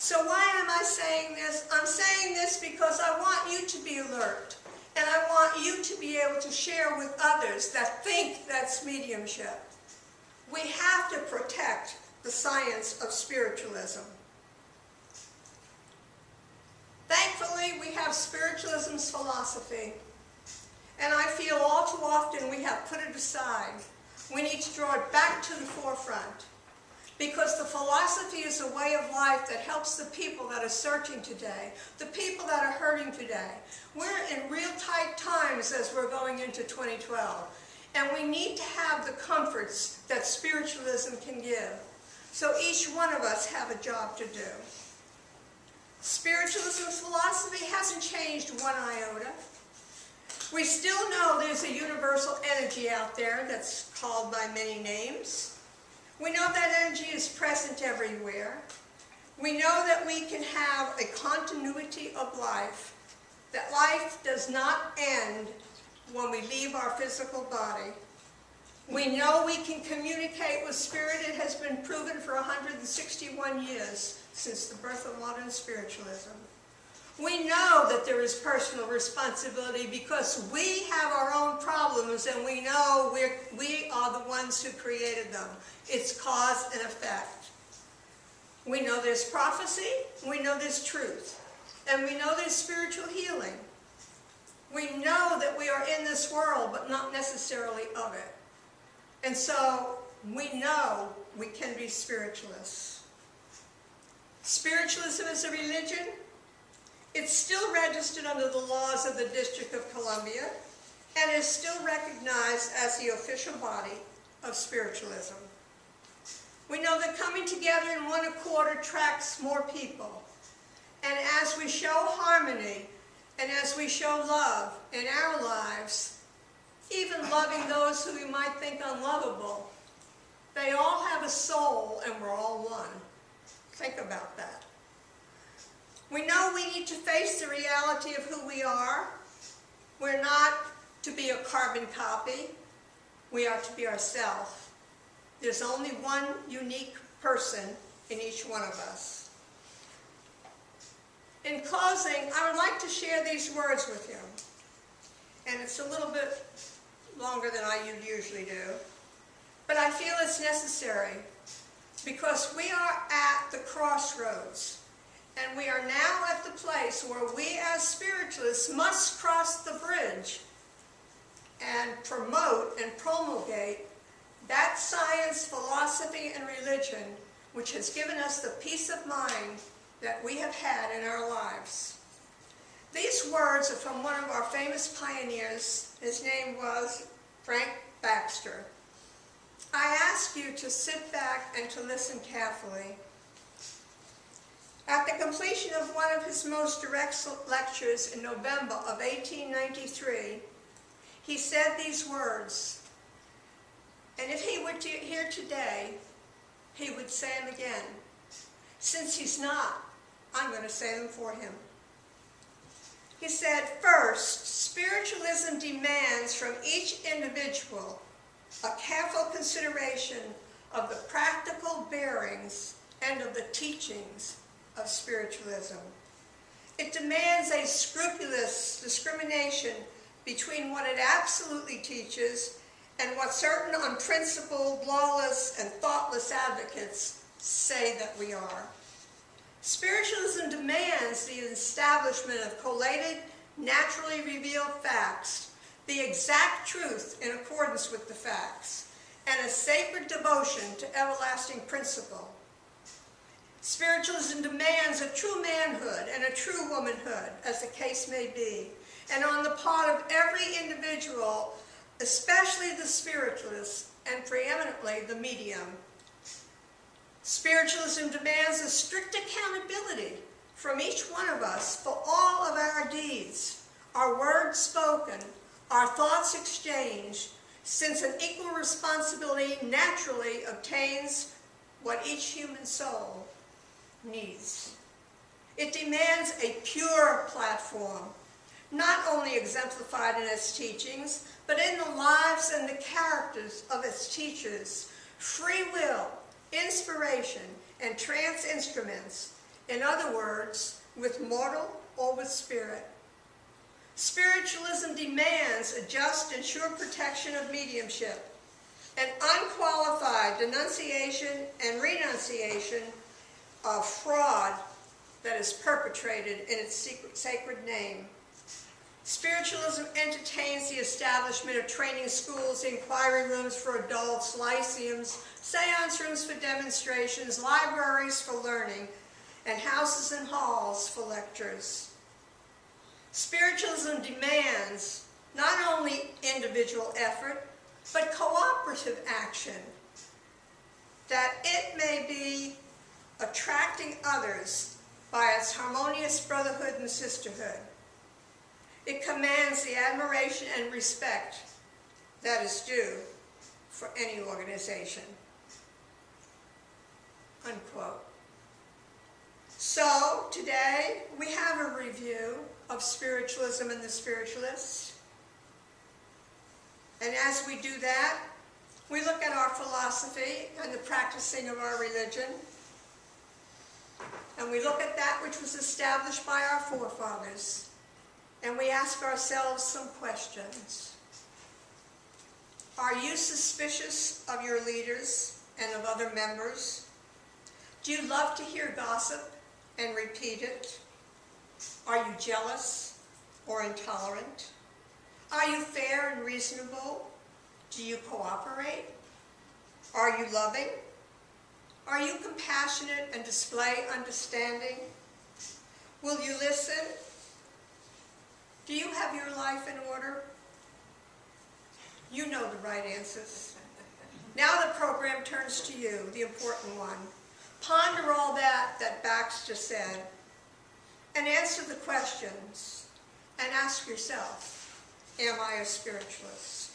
So why am I saying this? I'm saying this because I want you to be alert. And I want you to be able to share with others that think that's mediumship. We have to protect the science of spiritualism. Thankfully, we have spiritualism's philosophy. And I feel all too often we have put it aside. We need to draw it back to the forefront. Because the philosophy is a way of life that helps the people that are searching today, the people that are hurting today. We're in real tight times as we're going into 2012. And we need to have the comforts that spiritualism can give. So each one of us have a job to do. Spiritualism's philosophy hasn't changed one iota. We still know there's a universal energy out there that's called by many names. We know that energy is present everywhere. We know that we can have a continuity of life, that life does not end when we leave our physical body. We know we can communicate with spirit. It has been proven for 161 years since the birth of modern spiritualism. We know that there is personal responsibility because we have our own problems and we know we are the ones who created them. It's cause and effect. We know there's prophecy, we know there's truth, and we know there's spiritual healing. We know that we are in this world, but not necessarily of it. And so we know we can be spiritualists. Spiritualism is a religion. It's still registered under the laws of the District of Columbia and is still recognized as the official body of spiritualism. We know that coming together in one accord attracts more people. And as we show harmony and as we show love in our lives, even loving those who we might think unlovable, they all have a soul and we're all one. Think about that. We know we need to face the reality of who we are. We're not to be a carbon copy. We are to be ourselves. There's only one unique person in each one of us. In closing, I would like to share these words with you. And it's a little bit longer than I usually do. But I feel it's necessary because we are at the crossroads. And we are now at the place where we as spiritualists must cross the bridge and promote and promulgate that science, philosophy, and religion which has given us the peace of mind that we have had in our lives. These words are from one of our famous pioneers. His name was Frank Baxter. I ask you to sit back and to listen carefully. At the completion of one of his most direct lectures in November of 1893, he said these words, and if he were here today, he would say them again. Since he's not, I'm going to say them for him. He said, first, spiritualism demands from each individual a careful consideration of the practical bearings and of the teachings of spiritualism. It demands a scrupulous discrimination between what it absolutely teaches and what certain unprincipled, lawless, and thoughtless advocates say that we are. Spiritualism demands the establishment of collated, naturally revealed facts, the exact truth in accordance with the facts, and a sacred devotion to everlasting principle. Spiritualism demands a true manhood and a true womanhood, as the case may be, and on the part of every individual, especially the spiritualist and preeminently the medium. Spiritualism demands a strict accountability from each one of us for all of our deeds, our words spoken, our thoughts exchanged, since an equal responsibility naturally obtains what each human soul needs. It demands a pure platform, not only exemplified in its teachings, but in the lives and the characters of its teachers. Free will, inspiration, and trance instruments, In other words, with mortal or with spirit. Spiritualism demands a just and sure protection of mediumship, an unqualified denunciation and renunciation of fraud that is perpetrated in its sacred name. Spiritualism entertains the establishment of training schools, inquiry rooms for adults, lyceums, seance rooms for demonstrations, libraries for learning, and houses and halls for lectures. Spiritualism demands not only individual effort, but cooperative action, that it may be attracting others by its harmonious brotherhood and sisterhood. It commands the admiration and respect that is due for any organization. Unquote. So, today we have a review of spiritualism and the spiritualists. And as we do that, we look at our philosophy and the practicing of our religion. And we look at that which was established by our forefathers. And we ask ourselves some questions. Are you suspicious of your leaders and of other members? Do you love to hear gossip and repeat it? Are you jealous or intolerant? Are you fair and reasonable? Do you cooperate? Are you loving? Are you compassionate and display understanding? Will you listen? Do you have your life in order? You know the right answers. Now the program turns to you, the important one. Ponder all that Baxter said, and answer the questions, and ask yourself, am I a spiritualist?